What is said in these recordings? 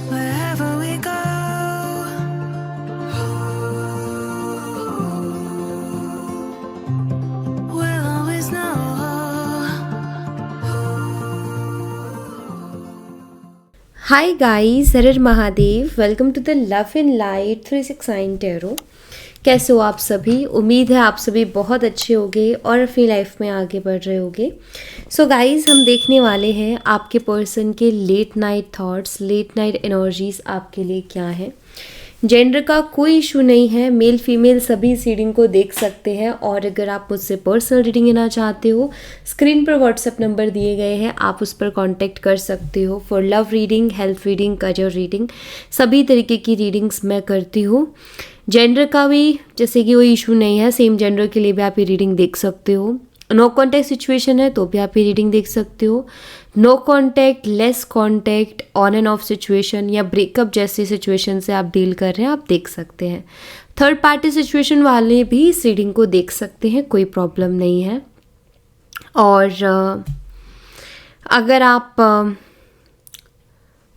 Wherever we go, we'll always know. Hi guys, Har Mahadev. Welcome to the love in light 369 tarot. कैसे हो आप सभी? उम्मीद है आप सभी बहुत अच्छे होंगे और अपनी लाइफ में आगे बढ़ रहे होंगे। सो गाइस, हम देखने वाले हैं आपके पर्सन के late night thoughts, late night energies आपके लिए क्या है। जेंडर का कोई इशू नहीं है, मेल फीमेल सभी इस रीडिंग को देख सकते हैं। और अगर आप मुझसे पर्सनल रीडिंग लेना चाहते हो, स्क्रीन पर व्हाट्सएप नंबर दिए गए हैं, आप उस पर कांटेक्ट कर सकते हो for love reading, health reading, career reading, सभी तरीके की रीडिंग्स मैं करती हूँ। जेंडर का भी जैसे कि कोई इशू नहीं है, सेम जेंडर के लिए भी आप ये रीडिंग देख सकते हो। नो कॉन्टैक्ट सिचुएशन है तो भी आप ये रीडिंग देख सकते हो। No contact, less contact, on and off situation या ब्रेकअप जैसी सिचुएशन से आप डील कर रहे हैं, आप देख सकते हैं। थर्ड पार्टी सिचुएशन वाले भी इस रीडिंग को देख सकते हैं, कोई प्रॉब्लम नहीं है। और अगर आप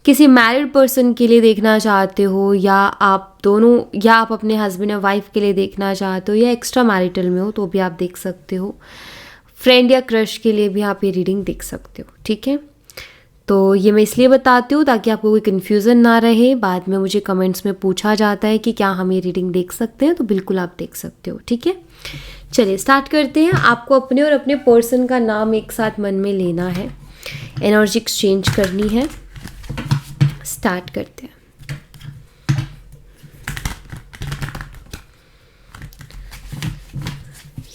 किसी मैरिड पर्सन के लिए देखना चाहते हो, या आप दोनों, या आप अपने हस्बैंड और वाइफ के लिए देखना चाहते हो, या एक्स्ट्रा मैरिटल में हो तो भी आप देख सकते हो। फ्रेंड या क्रश के लिए भी आप ये रीडिंग देख सकते हो, ठीक है। तो ये मैं इसलिए बताती हूँ ताकि आपको कोई कन्फ्यूज़न ना रहे। बाद में मुझे कमेंट्स में पूछा जाता है कि क्या हम ये रीडिंग देख सकते हैं, तो बिल्कुल आप देख सकते हो, ठीक है। चलिए स्टार्ट करते हैं। आपको अपने और अपने पर्सन का नाम एक साथ मन में लेना है, एनर्जी एक्सचेंज करनी है। स्टार्ट करते हैं।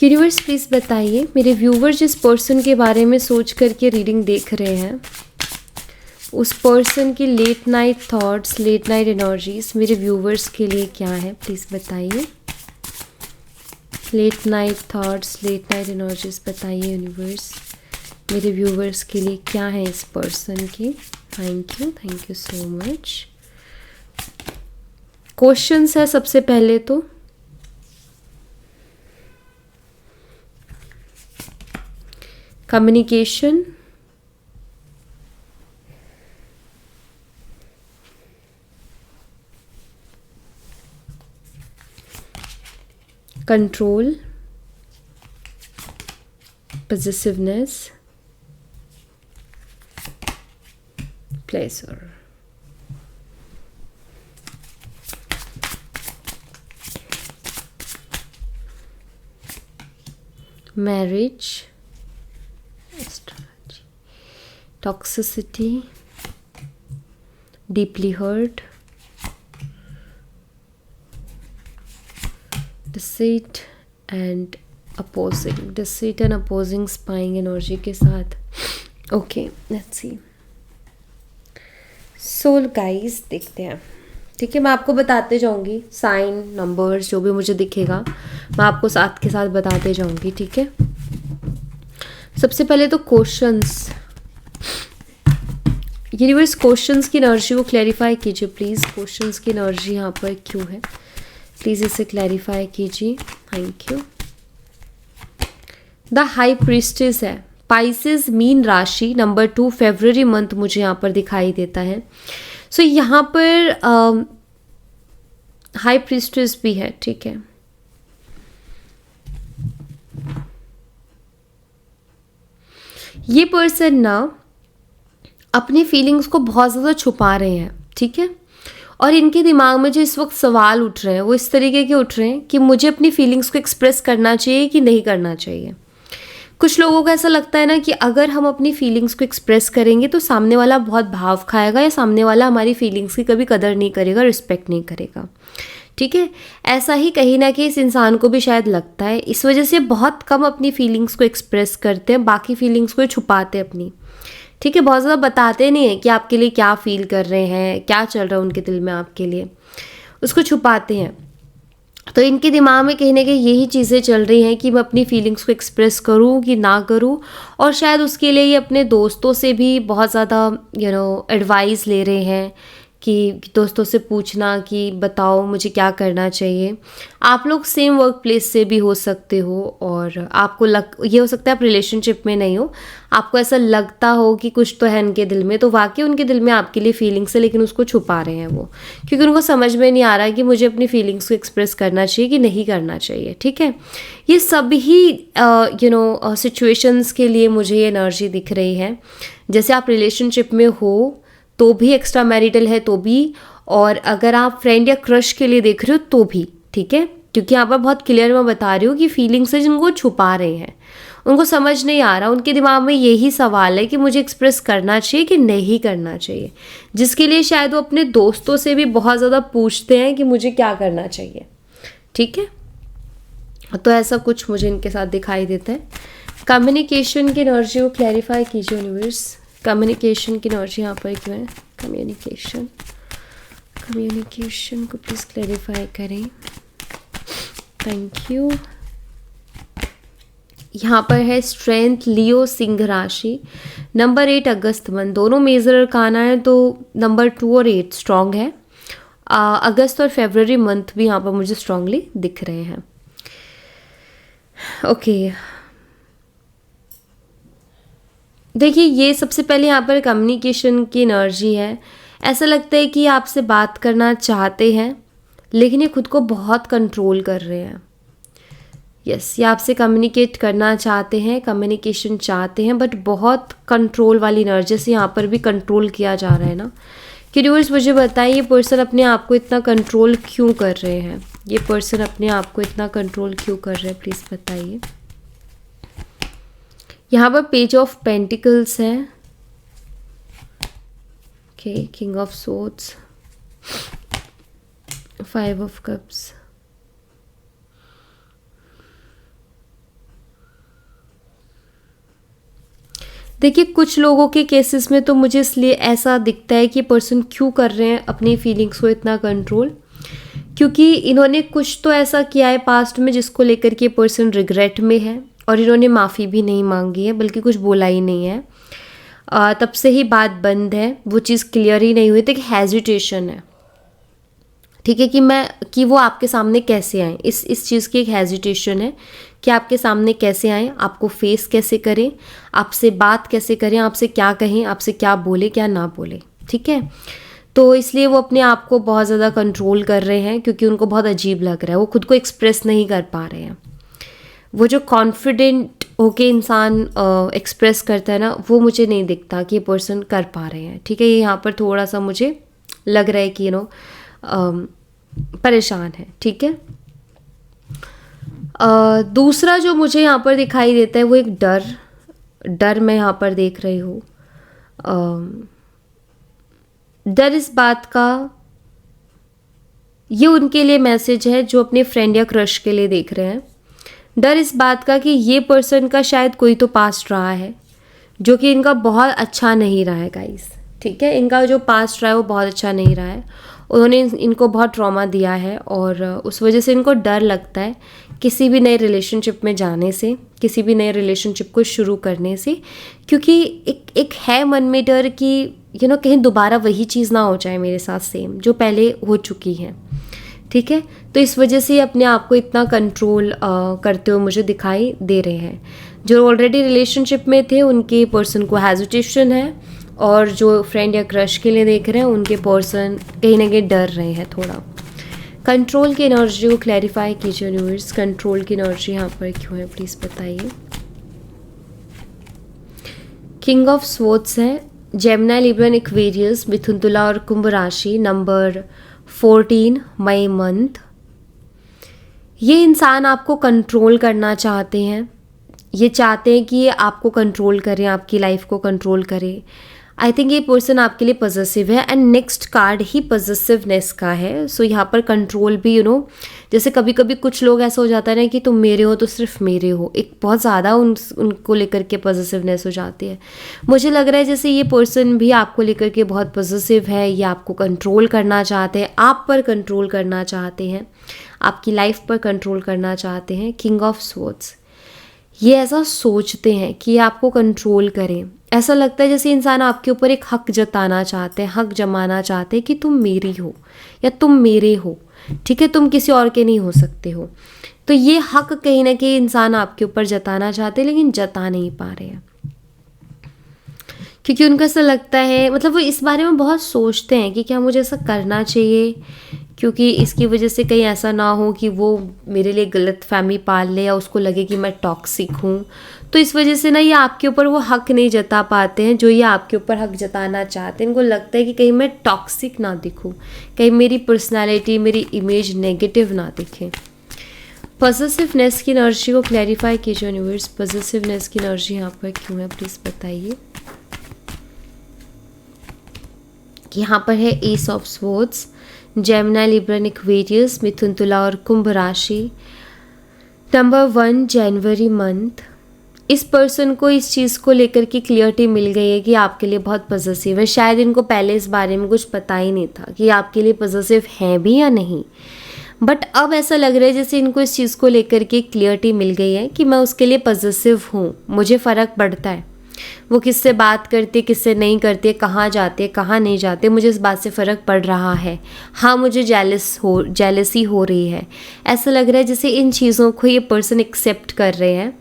यूनिवर्स प्लीज़ बताइए, मेरे व्यूवर जिस पर्सन के बारे में सोच करके रीडिंग देख रहे हैं, उस पर्सन की late night thoughts, late night energies मेरे व्यूवर्स के लिए क्या है, प्लीज़ बताइए। Late night thoughts, late night energies बताइए यूनिवर्स, मेरे व्यूवर्स के लिए क्या है इस पर्सन की। Thank you so much. Questions है सबसे पहले तो, communication, control, possessiveness, pleasure। marriage, astrology, toxicity, deeply hurt, deceit and opposing spying energy के साथ। Okay, let's see. Soul guys, देखते हैं, ठीक है। मैं आपको बताते जाऊंगी साइन, नंबर्स, जो भी मुझे दिखेगा मैं आपको साथ के साथ बताते जाऊंगी, ठीक है। सबसे पहले तो क्वेश्चंस, यूनिवर्स क्वेश्चंस की एनर्जी को क्लैरिफाई कीजिए प्लीज़। क्वेश्चंस की एनर्जी यहाँ पर क्यों है, प्लीज़ इसे क्लैरिफाई कीजिए। Thank you. The high priestess है, पाइसेस मीन राशि, नंबर 2, फेब्रुअरी मंथ मुझे यहाँ पर दिखाई देता है। सो यहाँ पर हाई प्रीस्टेस भी है, ठीक है। ये पर्सन ना अपनी फीलिंग्स को बहुत ज़्यादा छुपा रहे हैं, ठीक है। और इनके दिमाग में जो इस वक्त सवाल उठ रहे हैं वो इस तरीके के उठ रहे हैं कि मुझे अपनी फीलिंग्स को एक्सप्रेस करना चाहिए कि नहीं करना चाहिए। कुछ लोगों को ऐसा लगता है ना कि अगर हम अपनी फीलिंग्स को एक्सप्रेस करेंगे तो सामने वाला बहुत भाव खाएगा, या सामने वाला हमारी फीलिंग्स की कभी कदर नहीं करेगा, रिस्पेक्ट नहीं करेगा, ठीक है। ऐसा ही कहीं ना कहीं इस इंसान को भी शायद लगता है। इस वजह से बहुत कम अपनी फीलिंग्स को एक्सप्रेस करते हैं, बाकी फीलिंग्स को छुपाते हैं अपनी, ठीक है। बहुत ज़्यादा बताते नहीं हैं कि आपके लिए क्या फील कर रहे हैं, क्या चल रहा है उनके दिल में आपके लिए, उसको छुपाते हैं। तो इनके दिमाग में कहीं ना कहीं यही चीज़ें चल रही हैं कि मैं अपनी फीलिंग्स को एक्सप्रेस करूं कि ना करूं। और शायद उसके लिए ये अपने दोस्तों से भी बहुत ज़्यादा एडवाइस ले रहे हैं कि दोस्तों से पूछना कि बताओ मुझे क्या करना चाहिए। आप लोग सेम वर्क प्लेस से भी हो सकते हो, और आपको ये हो सकता है आप रिलेशनशिप में नहीं हो, आपको ऐसा लगता हो कि कुछ तो है उनके दिल में, तो वाकई उनके दिल में आपके लिए फीलिंग्स है, लेकिन उसको छुपा रहे हैं वो, क्योंकि उनको समझ में नहीं आ रहा है कि मुझे अपनी फीलिंग्स को एक्सप्रेस करना चाहिए कि नहीं करना चाहिए। ठीक है, ये सब ही सिचुएशंस के लिए मुझे ये एनर्जी दिख रही है। जैसे आप रिलेशनशिप में हो तो भी, एक्स्ट्रा मैरिटल है तो भी, और अगर आप फ्रेंड या क्रश के लिए देख रहे हो तो भी। ठीक है, क्योंकि यहाँ पर बहुत क्लियर मैं बता रही हूँ कि फीलिंग्स है जिनको छुपा रहे हैं, उनको समझ नहीं आ रहा, उनके दिमाग में यही सवाल है कि मुझे एक्सप्रेस करना चाहिए कि नहीं करना चाहिए, जिसके लिए शायद वो अपने दोस्तों से भी बहुत ज़्यादा पूछते हैं कि मुझे क्या करना चाहिए। ठीक है, तो ऐसा कुछ मुझे इनके साथ दिखाई देता है। कम्युनिकेशन की एनर्जी को क्लैरिफाई कीजिए यूनिवर्स। कम्युनिकेशन की एनर्जी यहाँ पर क्यों है? कम्युनिकेशन को प्लीज़ क्लैरिफाई करें, थैंक यू। यहाँ पर है स्ट्रेंथ, लियो, सिंह राशि, नंबर 8 अगस्त मंथ, दोनों मेजर अरकाना है, तो नंबर 2 और 8 स्ट्रॉन्ग है। अगस्त और फरवरी मंथ भी यहाँ पर मुझे स्ट्रांगली दिख रहे हैं। ओके, देखिए ये सबसे पहले यहाँ पर कम्युनिकेशन की एनर्जी है। ऐसा लगता है कि आपसे बात करना चाहते हैं, लेकिन ये खुद को बहुत कंट्रोल कर रहे हैं। यस, ये आपसे कम्युनिकेट करना चाहते हैं, कम्युनिकेशन चाहते हैं, बट बहुत कंट्रोल वाली एनर्जी से यहाँ पर भी कंट्रोल किया जा रहा है ना। यूनिवर्स मुझे बताइए, ये पर्सन अपने आप को इतना कंट्रोल क्यों कर रहे हैं? ये पर्सन अपने आप को इतना कंट्रोल क्यों कर रहे हैं, प्लीज़ बताइए। यहाँ पर पेज ऑफ पेंटिकल्स है, okay, king of swords, 5 of cups, देखिए कुछ लोगों के केसेस में तो मुझे इसलिए ऐसा दिखता है कि पर्सन क्यों कर रहे हैं अपनी फीलिंग्स को इतना कंट्रोल, क्योंकि इन्होंने कुछ तो ऐसा किया है पास्ट में जिसको लेकर के पर्सन रिग्रेट में है, और इन्होंने माफ़ी भी नहीं मांगी है, बल्कि कुछ बोला ही नहीं है। तब से ही बात बंद है, वो चीज़ क्लियर ही नहीं हुई, तो एक हेजिटेशन है। ठीक है, कि वो आपके सामने कैसे आए, इस चीज़ की एक हेजिटेशन है कि आपके सामने कैसे आए, आपको फेस कैसे करें, आपसे बात कैसे करें, आपसे क्या कहें, आपसे क्या बोले क्या ना बोले। ठीक है, तो इसलिए वो अपने आप को बहुत ज़्यादा कंट्रोल कर रहे हैं, क्योंकि उनको बहुत अजीब लग रहा है, वो खुद को एक्सप्रेस नहीं कर पा रहे हैं। वो जो कॉन्फिडेंट होके इंसान एक्सप्रेस करता है ना, वो मुझे नहीं दिखता कि ये पर्सन कर पा रहे हैं। ठीक है, ये यहाँ पर थोड़ा सा मुझे लग रहा है कि परेशान है। ठीक है, दूसरा जो मुझे यहाँ पर दिखाई देता है वो एक डर मैं यहाँ पर देख रही हूँ। डर इस बात का, ये उनके लिए मैसेज है जो अपने फ्रेंड या क्रश के लिए देख रहे हैं। डर इस बात का कि ये पर्सन का शायद कोई तो पास्ट रहा है जो कि इनका बहुत अच्छा नहीं रहा है गाइस। ठीक है, इनका जो पास्ट रहा है वो बहुत अच्छा नहीं रहा है, उन्होंने इनको बहुत ट्रॉमा दिया है, और उस वजह से इनको डर लगता है किसी भी नए रिलेशनशिप में जाने से, किसी भी नए रिलेशनशिप को शुरू करने से, क्योंकि एक है मन में डर कि कहीं दोबारा वही चीज़ ना हो जाए मेरे साथ सेम जो पहले हो चुकी है। ठीक है, तो इस वजह से अपने आप को इतना कंट्रोल करते हुए मुझे दिखाई दे रहे हैं। जो ऑलरेडी रिलेशनशिप में थे उनके पर्सन को हेजिटेशन है, और जो फ्रेंड या क्रश के लिए देख रहे हैं उनके पर्सन कहीं ना कहीं डर रहे हैं थोड़ा। कंट्रोल की एनर्जी को क्लैरिफाई कीजिए यूनिवर्स, कंट्रोल की एनर्जी यहाँ पर क्यों है, प्लीज़ बताइए। किंग ऑफ स्वॉर्ड्स है, Gemini, Libra, Aquarius, Mithun, Tula और कुंभ राशि, नंबर 14 मई मंथ। ये इंसान आपको कंट्रोल करना चाहते हैं, ये चाहते हैं कि ये आपको कंट्रोल करें, आपकी लाइफ को कंट्रोल करें। आई थिंक ये पर्सन आपके लिए पॉजिटिव है, and next card he positiveness का है। सो यहाँ पर कंट्रोल भी जैसे कभी कभी कुछ लोग ऐसा हो जाता है ना कि तुम मेरे हो तो सिर्फ मेरे हो, एक बहुत ज़्यादा उनको लेकर के पॉजिटिवनेस हो जाती है। मुझे लग रहा है जैसे ये पर्सन भी आपको लेकर के बहुत पॉजिटिव है, ये आपको कंट्रोल करना चाहते हैं, आप पर कंट्रोल करना चाहते हैं, आपकी लाइफ पर कंट्रोल करना चाहते हैं। किंग ऑफ स्वॉर्ड्स, ये ऐसा सोचते हैं कि आपको कंट्रोल करें, ऐसा लगता है जैसे इंसान आपके ऊपर एक हक जताना चाहते हैं, हक जमाना चाहते हैं कि तुम मेरी हो या तुम मेरे हो, ठीक है, तुम किसी और के नहीं हो सकते हो। तो ये हक कहीं ना कहीं इंसान आपके ऊपर जताना चाहते हैं लेकिन जता नहीं पा रहे हैं, क्योंकि उनको ऐसा लगता है, मतलब वो इस बारे में बहुत सोचते हैं कि क्या मुझे ऐसा करना चाहिए, क्योंकि इसकी वजह से कहीं ऐसा ना हो कि वो मेरे लिए गलत फहमी पाल ले या उसको लगे कि मैं टॉक्सिक हूँ। तो इस वजह से ना ये आपके ऊपर वो हक नहीं जता पाते हैं जो ये आपके ऊपर हक जताना चाहते हैं। इनको लगता है कि कहीं मैं टॉक्सिक ना दिखूँ, कहीं मेरी पर्सनैलिटी, मेरी इमेज नेगेटिव ना दिखे। पॉजिटिवनेस की एनर्जी को क्लैरिफाई कीजिए यूनिवर्स। पॉजिटिवनेस की एनर्जी यहाँ पर क्यों है, प्लीज़ बताइए। यहाँ पर है ace of swords, Gemini, Libra, Aquarius, Mithun, Tula और कुंभ राशि। Number 1 January month. इस पर्सन को इस चीज़ को लेकर की क्लियरिटी मिल गई है कि आपके लिए बहुत पॉजिटिव है। शायद इनको पहले इस बारे में कुछ पता ही नहीं था कि आपके लिए पॉजिटिव हैं भी या नहीं, बट अब ऐसा लग रहा है जैसे इनको इस चीज़ को लेकर के क्लियरिटी मिल गई है कि मैं उसके लिए पॉजिटिव हूँ, मुझे फ़र्क पड़ता है वो किससे बात करती है, किससे नहीं करती है, कहाँ जाते हैं, कहाँ नहीं जाते, मुझे इस बात से फ़र्क पड़ रहा है। हाँ, मुझे जेलसी हो रही है। ऐसा लग रहा है जैसे इन चीज़ों को ये पर्सन एक्सेप्ट कर रहे हैं।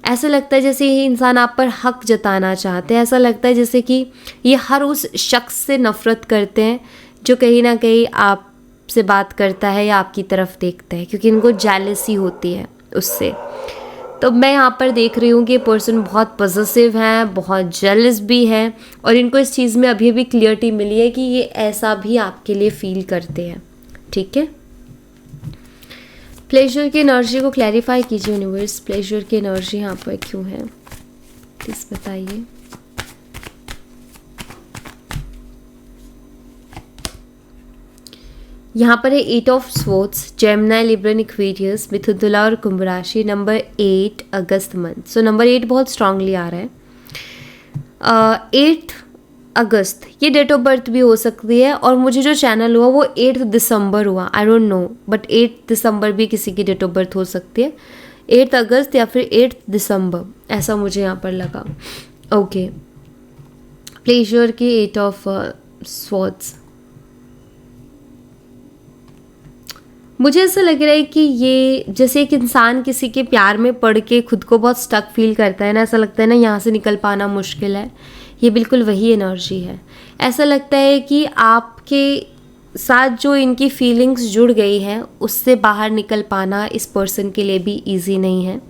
ऐसा लगता है जैसे ये इंसान आप पर हक जताना चाहते हैं। ऐसा लगता है जैसे कि ये हर उस शख्स से नफ़रत करते हैं जो कहीं ना कहीं आपसे बात करता है या आपकी तरफ देखता है, क्योंकि इनको जेलसी होती है उससे। तो मैं यहाँ पर देख रही हूँ कि ये पर्सन बहुत पॉजिटिव हैं, बहुत जेलस भी हैं, और इनको इस चीज़ में अभी अभी क्लियरिटी मिली है कि ये ऐसा भी आपके लिए फील करते हैं, ठीक है। प्लेजर की एनर्जी को क्लैरिफाई कीजिए यूनिवर्स। प्लेजर की एनर्जी यहाँ पर क्यों है, प्लीज़ बताइए। यहाँ पर है 8 of swords, Gemini, Libra, Aquarius, Mithun, Tula और कुंभ राशि। Number 8 August month. So number 8 बहुत स्ट्रांगली आ रहा है। 8 अगस्त ये डेट ऑफ बर्थ भी हो सकती है, और मुझे जो चैनल हुआ वो 8 दिसंबर हुआ। आई डोंट नो, बट 8 दिसंबर भी किसी की डेट ऑफ बर्थ हो सकती है। 8 अगस्त या फिर 8 दिसंबर, ऐसा मुझे यहाँ पर लगा। ओके, प्लेजर की 8 ऑफ स्वॉर्ड्स। मुझे ऐसा लग रहा है कि ये जैसे एक इंसान किसी के प्यार में पड़ के खुद को बहुत स्टक फील करता है ना, ऐसा लगता है ना यहाँ से निकल पाना मुश्किल है। ये बिल्कुल वही एनर्जी है। ऐसा लगता है कि आपके साथ जो इनकी फीलिंग्स जुड़ गई हैं उससे बाहर निकल पाना इस पर्सन के लिए भी इजी नहीं है,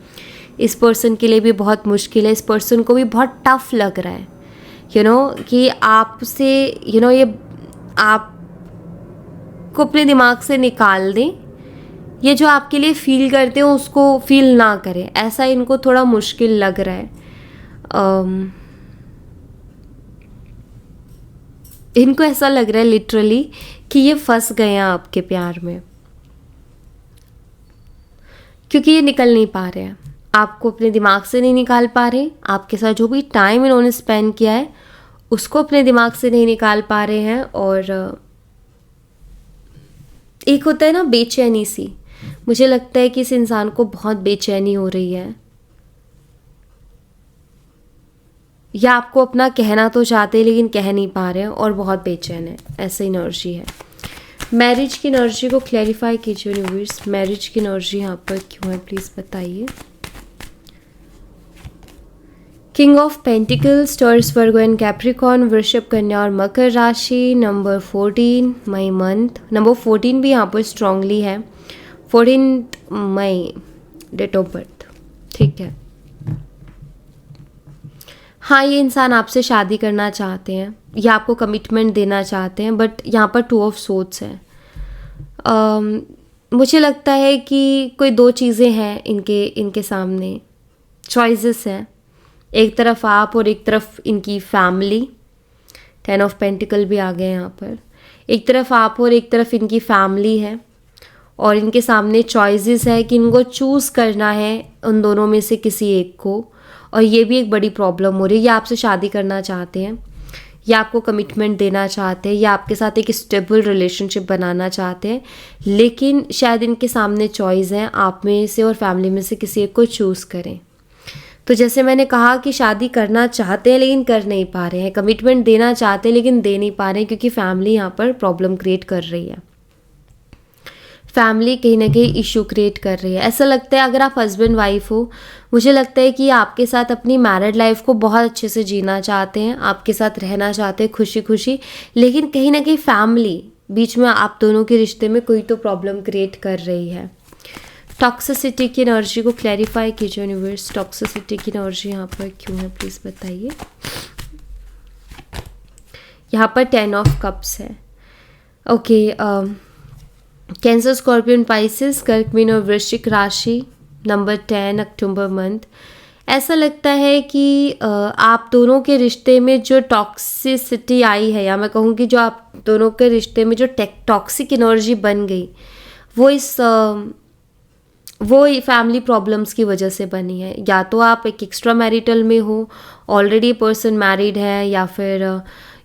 इस पर्सन के लिए भी बहुत मुश्किल है। इस पर्सन को भी बहुत टफ लग रहा है कि आपसे ये आप को अपने दिमाग से निकाल दें, ये जो आपके लिए फील करते हो उसको फील ना करें, ऐसा इनको थोड़ा मुश्किल लग रहा है। इनको ऐसा लग रहा है लिटरली कि ये फंस गए हैं आपके प्यार में, क्योंकि ये निकल नहीं पा रहे हैं, आपको अपने दिमाग से नहीं निकाल पा रहे। आपके साथ जो भी टाइम इन्होंने स्पेंड किया है उसको अपने दिमाग से नहीं निकाल पा रहे हैं। और एक होता है ना बेचैनी सी, मुझे लगता है कि इस इंसान को बहुत बेचैनी हो रही है, या आपको अपना कहना तो चाहते हैं लेकिन कह नहीं पा रहे हैं और बहुत बेचैन है, ऐसा एनर्जी है। मैरिज की एनर्जी को क्लैरिफाई कीजिए यूनिवर्स। मैरिज की एनर्जी यहाँ पर क्यों है, प्लीज़ बताइए। King of pentacles, taurus, Virgo and Capricorn, वृषभ, कन्या और मकर राशि। नंबर 14 मई मंथ। नंबर 14 भी यहाँ पर स्ट्रांगली है, 14 मई डेट ऑफ बर्थ, ठीक है। हाँ, ये इंसान आपसे शादी करना चाहते हैं या आपको कमिटमेंट देना चाहते हैं, बट यहाँ पर 2 ऑफ सोर्ड्स है। मुझे लगता है कि कोई 2 चीज़ें हैं इनके सामने, चॉइसेस हैं। एक तरफ आप और एक तरफ इनकी फैमिली। 10 ऑफ पेंटिकल भी आ गए यहाँ पर। एक तरफ आप और एक तरफ इनकी फैमिली है, और इनके सामने चॉइसेस है कि इनको चूज़ करना है उन दोनों में से किसी एक को, और ये भी एक बड़ी प्रॉब्लम हो रही है। या आपसे शादी करना चाहते हैं, या आपको कमिटमेंट देना चाहते हैं, या आपके साथ एक स्टेबल रिलेशनशिप बनाना चाहते हैं, लेकिन शायद इनके सामने चॉइस है आप में से और फैमिली में से किसी एक को चूज़ करें। तो जैसे मैंने कहा कि शादी करना चाहते हैं लेकिन कर नहीं पा रहे हैं, कमिटमेंट देना चाहते हैं लेकिन दे नहीं पा रहे हैं, क्योंकि फैमिली यहाँ पर प्रॉब्लम क्रिएट कर रही है, फैमिली कहीं ना कहीं इशू क्रिएट कर रही है। ऐसा लगता है अगर आप हस्बैंड वाइफ हो, मुझे लगता है कि आपके साथ अपनी मैरिड लाइफ को बहुत अच्छे से जीना चाहते हैं, आपके साथ रहना चाहते हैं खुशी खुशी, लेकिन कहीं ना कहीं फैमिली बीच में आप दोनों के रिश्ते में कोई तो प्रॉब्लम क्रिएट कर रही है। टॉक्सिसिटी की एनर्जी को क्लैरिफाई कीजिए यूनिवर्स, टॉक्सिसिटी की एनर्जी यहाँ पर क्यों है प्लीज़ बताइए। यहाँ पर 10 ऑफ कप्स है। ओके, कैंसर, स्कॉर्पियन, पाइसेस, कर्क, मीन और वृश्चिक राशि, नंबर 10 अक्टूबर मंथ। ऐसा लगता है कि आप दोनों के रिश्ते में जो टॉक्सिसिटी आई है, या मैं कहूँगी जो आप दोनों के रिश्ते में जो टॉक्सिक एनर्जी बन गई, वो फैमिली प्रॉब्लम्स की वजह से बनी है। या तो आप एक एक्स्ट्रा मैरिटल में हो, ऑलरेडी पर्सन मैरिड है, या फिर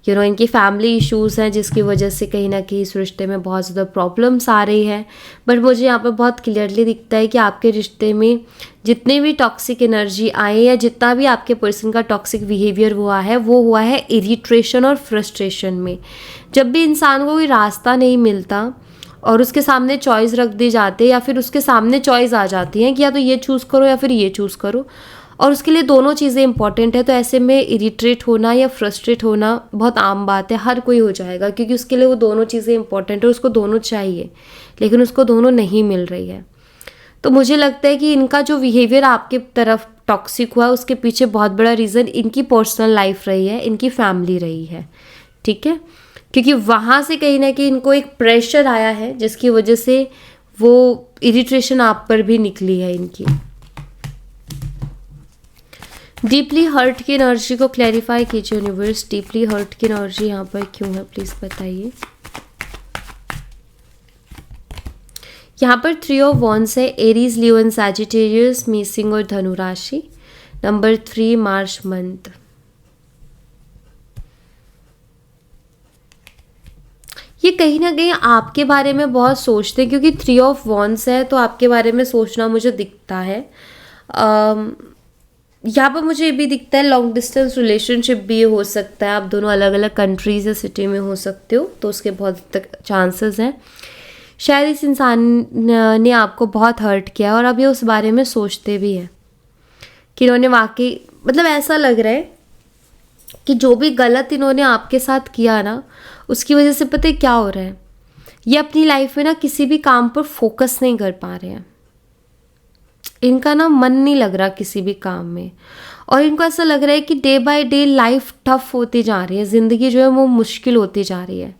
इनकी फैमिली इश्यूज़ हैं जिसकी वजह से कहीं ना कहीं इस रिश्ते में बहुत ज़्यादा प्रॉब्लम्स आ रही है। बट मुझे यहाँ पर बहुत क्लियरली दिखता है कि आपके रिश्ते में जितने भी टॉक्सिक एनर्जी आए या जितना भी आपके पर्सन का टॉक्सिक बिहेवियर हुआ है, वो हुआ है इरिट्रेशन और फ्रस्ट्रेशन में। जब भी इंसान को कोई रास्ता नहीं मिलता और उसके सामने चॉइस रख दी जाती है, या फिर उसके सामने चॉइस आ जाती है कि या तो ये चूज़ करो या फिर ये चूज़ करो, और उसके लिए दोनों चीज़ें इंपॉर्टेंट है, तो ऐसे में इरिट्रेट होना या फ्रस्ट्रेट होना बहुत आम बात है, हर कोई हो जाएगा, क्योंकि उसके लिए वो दोनों चीज़ें इंपॉर्टेंट है, उसको दोनों चाहिए लेकिन उसको दोनों नहीं मिल रही है। तो मुझे लगता है कि इनका जो बिहेवियर आपके तरफ टॉक्सिक हुआ, उसके पीछे बहुत बड़ा रीज़न इनकी पर्सनल लाइफ रही है, इनकी फैमिली रही है, ठीक है, क्योंकि वहाँ से कहीं ना कहीं इनको एक प्रेशर आया है जिसकी वजह से वो इरिट्रेशन आप पर भी निकली है इनकी। डीपली हर्ट की एनर्जी को क्लैरिफाई कीजिए यूनिवर्स, डीपली हर्ट की एनर्जी यहाँ पर क्यों है प्लीज़ बताइए। यहाँ पर 3 ऑफ वॉन्ड्स है, एरीज, लियो एंड सैजिटेरियस, मेषिंग और धनु राशि, नंबर 3 मार्च मंथ। ये कहीं ना कहीं आपके बारे में बहुत सोचते हैं, क्योंकि 3 ऑफ वॉन्ड्स है तो आपके बारे में सोचना मुझे दिखता है। यहाँ पर मुझे ये भी दिखता है लॉन्ग डिस्टेंस रिलेशनशिप भी हो सकता है, आप दोनों अलग अलग कंट्रीज या सिटी में हो सकते हो, तो उसके बहुत तक चांसेस हैं। शायद इस इंसान ने आपको बहुत हर्ट किया और अब ये उस बारे में सोचते भी हैं कि इन्होंने वाकई, मतलब ऐसा लग रहा है कि जो भी गलत इन्होंने आपके साथ किया ना, उसकी वजह से पता है क्या हो रहा है, ये अपनी लाइफ में ना किसी भी काम पर फोकस नहीं कर पा रहे हैं, इनका ना मन नहीं लग रहा किसी भी काम में, और इनको ऐसा लग रहा है कि day by day life tough होती जा रही है, ज़िंदगी जो है वो मुश्किल होती जा रही है,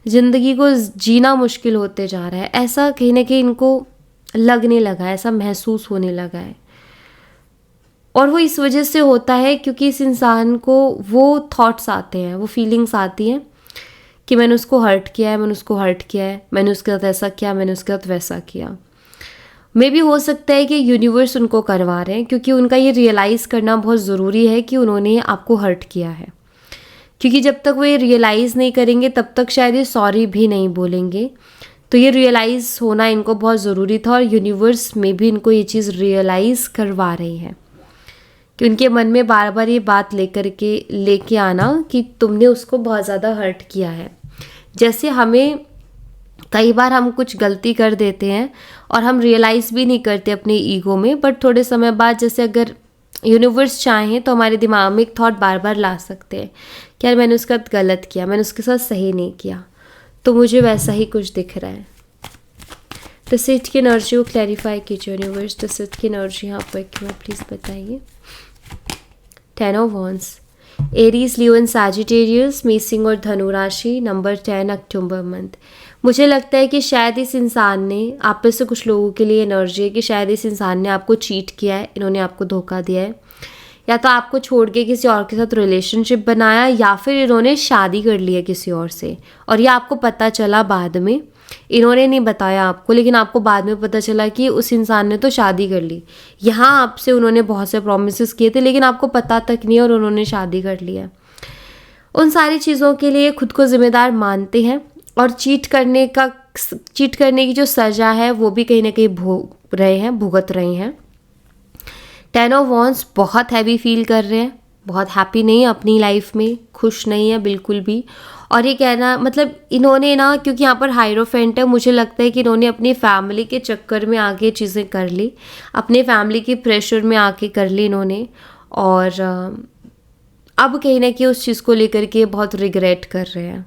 ज़िंदगी को जीना मुश्किल होते जा रहा है, ऐसा कहीं ना कहीं इनको लगने लगा है, ऐसा महसूस होने लगा है। और वो इस वजह से होता है क्योंकि इस इंसान को वो थॉट्स आते हैं, वो फीलिंग्स आती हैं कि मैंने उसको हर्ट किया है, मैंने उसको हर्ट किया है, मैंने उसके साथ ऐसा किया, मैंने उसके साथ वैसा किया। मे भी हो सकता है कि यूनिवर्स उनको करवा रहे हैं, क्योंकि उनका ये रियलाइज़ करना बहुत ज़रूरी है कि उन्होंने आपको हर्ट किया है, क्योंकि जब तक वो ये रियलाइज़ नहीं करेंगे तब तक शायद ये सॉरी भी नहीं बोलेंगे। तो ये रियलाइज़ होना इनको बहुत ज़रूरी था, और यूनिवर्स में भी इनको ये चीज़ रियलाइज़ करवा रही है कि उनके मन में बार बार ये बात लेके आना कि तुमने उसको बहुत ज़्यादा हर्ट किया है। जैसे हमें कई बार हम कुछ गलती कर देते हैं और हम रियलाइज़ भी नहीं करते अपने ईगो में, बट थोड़े समय बाद जैसे अगर यूनिवर्स चाहें तो हमारे दिमाग में एक थॉट बार बार ला सकते हैं कि यार मैंने उसके साथ गलत किया, मैंने उसके साथ सही नहीं किया, तो मुझे वैसा ही कुछ दिख रहा है। डिसीट की एनर्जी को क्लैरिफाई कीजिए यूनिवर्स, डिसीट की एनर्जी यहाँ पर क्यों प्लीज़ बताइए। 10 of wands, Aries, Leo and Sagittarius, मेषिंग और धनु राशि, नंबर 10 अक्टूबर मंथ। मुझे लगता है कि शायद इस इंसान ने, आप में से कुछ लोगों के लिए एनर्जी है कि शायद इस इंसान ने आपको चीट किया है, इन्होंने आपको धोखा दिया है, या तो आपको छोड़ के किसी और के साथ रिलेशनशिप बनाया, या फिर इन्होंने शादी कर ली है किसी और से, और ये आपको पता चला बाद में, इन्होंने नहीं बताया आपको, लेकिन आपको बाद में पता चला कि उस इंसान ने तो शादी कर ली। यहाँ आपसे उन्होंने बहुत से प्रॉमिसेस किए थे लेकिन आपको पता तक नहीं, और उन्होंने शादी कर लिया। उन सारी चीज़ों के लिए खुद को जिम्मेदार मानते हैं, और चीट करने की जो सज़ा है वो भी कहीं ना कहीं भुगत रहे हैं। 10 ऑफ वॉन्ड्स बहुत हैवी फील कर रहे हैं, बहुत हैप्पी नहीं है अपनी लाइफ में, खुश नहीं है बिल्कुल भी। और ये कहना मतलब इन्होंने ना, क्योंकि यहाँ पर हाइरोफेंट है, मुझे लगता है कि इन्होंने अपनी फैमिली के चक्कर में आके चीज़ें कर ली, अपने फैमिली के प्रेशर में आके कर ली इन्होंने। और अब कहीं ना कहीं उस चीज़ को लेकर के बहुत रिग्रेट कर रहे हैं,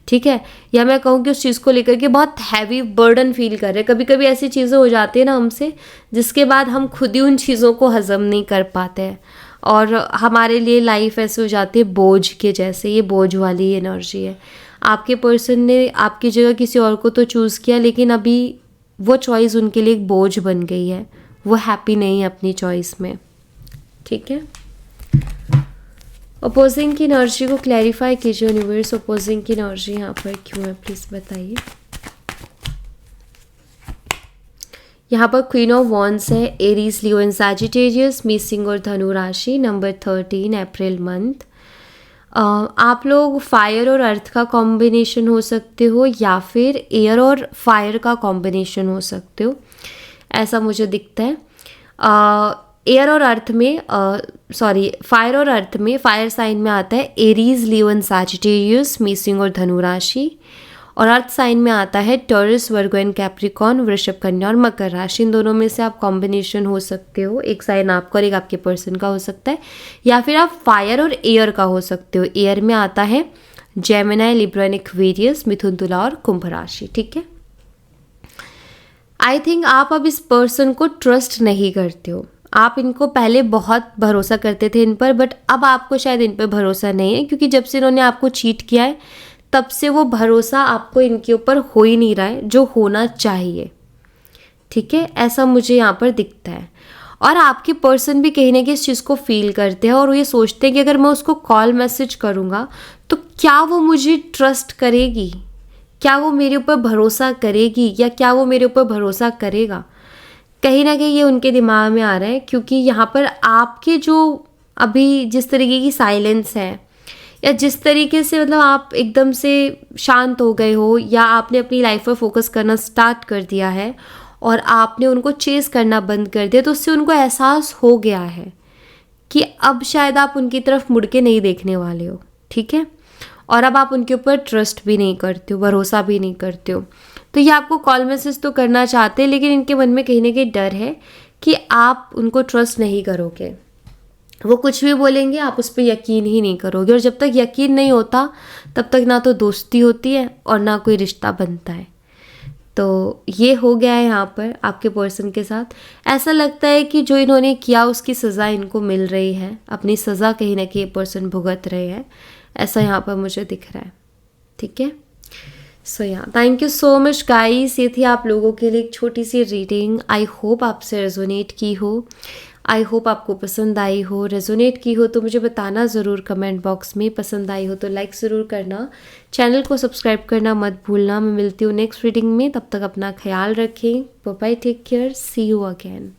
ठीक है, या मैं कहूँ कि उस चीज़ को लेकर के बहुत हैवी बर्डन फील कर रहे हैं। कभी कभी ऐसी चीज़ें हो जाती है ना हमसे, जिसके बाद हम खुद ही उन चीज़ों को हज़म नहीं कर पाते हैं और हमारे लिए लाइफ ऐसे हो जाती है बोझ के जैसे। ये बोझ वाली एनर्जी है। आपके पर्सन ने आपकी जगह किसी और को तो चूज़ किया, लेकिन अभी वो चॉइस उनके लिए एक बोझ बन गई है, वो हैप्पी नहीं है अपनी चॉइस में, ठीक है। अपोजिंग की एनर्जी को क्लैरिफाई कीजिए यूनिवर्स, अपोजिंग की एनर्जी यहाँ पर क्यों है, प्लीज़ बताइए। यहाँ पर क्वीन ऑफ वॉन्ड्स है, Aries, Leo and Sagittarius, missing और धनु राशि, नंबर 13 अप्रैल मंथ। आप लोग फायर और अर्थ का कॉम्बिनेशन हो सकते हो या फिर एयर और फायर का कॉम्बिनेशन हो सकते हो, ऐसा मुझे दिखता है। एयर और अर्थ में फायर और अर्थ में, फायर साइन में आता है Aries, Leo and Sagittarius, missing और धनु राशि। और अर्थ साइन में आता है टॉरस, वर्गो एंड कैप्रिकॉर्न, वृषभ, कन्या और मकर राशि। इन दोनों में से आप कॉम्बिनेशन हो सकते हो, एक साइन आपका और एक आपके पर्सन का हो सकता है, या फिर आप फायर और एयर का हो सकते हो। एयर में आता है Gemini, Libra and Aquarius, Mithun, Tula और कुंभ राशि, ठीक है। आई थिंक आप अब इस पर्सन को ट्रस्ट नहीं करते हो। आप इनको पहले बहुत भरोसा करते थे इन पर, बट अब आपको शायद इन पर भरोसा नहीं है, क्योंकि जब से इन्होंने आपको चीट किया है तब से वो भरोसा आपको इनके ऊपर हो ही नहीं रहा है जो होना चाहिए, ठीक है, ऐसा मुझे यहाँ पर दिखता है। और आपके पर्सन भी कहीं ना कहीं इस चीज़ को फील करते हैं और वो ये सोचते हैं कि अगर मैं उसको कॉल मैसेज करूँगा तो क्या वो मुझे ट्रस्ट करेगी, क्या वो मेरे ऊपर भरोसा करेगी, या क्या वो मेरे ऊपर भरोसा करेगा। कहीं ना कहीं ये उनके दिमाग में आ रहा है, क्योंकि यहाँ पर आपके जो अभी जिस तरीके की साइलेंस है, या जिस तरीके से मतलब आप एकदम से शांत हो गए हो, या आपने अपनी लाइफ पर फोकस करना स्टार्ट कर दिया है और आपने उनको चेस करना बंद कर दिया, तो उससे उनको एहसास हो गया है कि अब शायद आप उनकी तरफ मुड़ के नहीं देखने वाले हो, ठीक है। और अब आप उनके ऊपर ट्रस्ट भी नहीं करते हो, भरोसा भी नहीं करते हो। तो ये आपको कॉल मैसेज तो करना चाहते हैं, लेकिन इनके मन में कहीं ना कहीं डर है कि आप उनको ट्रस्ट नहीं करोगे। वो कुछ भी बोलेंगे आप उस पर यकीन ही नहीं करोगे, और जब तक यकीन नहीं होता तब तक ना तो दोस्ती होती है और ना कोई रिश्ता बनता है। तो ये हो गया है यहाँ पर आपके पर्सन के साथ। ऐसा लगता है कि जो इन्होंने किया उसकी सज़ा इनको मिल रही है, अपनी सज़ा कहीं ना कहीं पर्सन भुगत रहे हैं, ऐसा यहाँ पर मुझे दिख रहा है, ठीक है। सो या thank you so much guys, ये थी आप लोगों के लिए एक छोटी सी रीडिंग। आई होप आपसे रेजोनेट की हो, आई होप आपको पसंद आई हो। रेजोनेट की हो तो मुझे बताना ज़रूर कमेंट बॉक्स में, पसंद आई हो तो लाइक ज़रूर करना, चैनल को सब्सक्राइब करना मत भूलना। मैं मिलती हूँ नेक्स्ट रीडिंग में, तब तक अपना ख्याल रखें, bye bye, take care, see you again.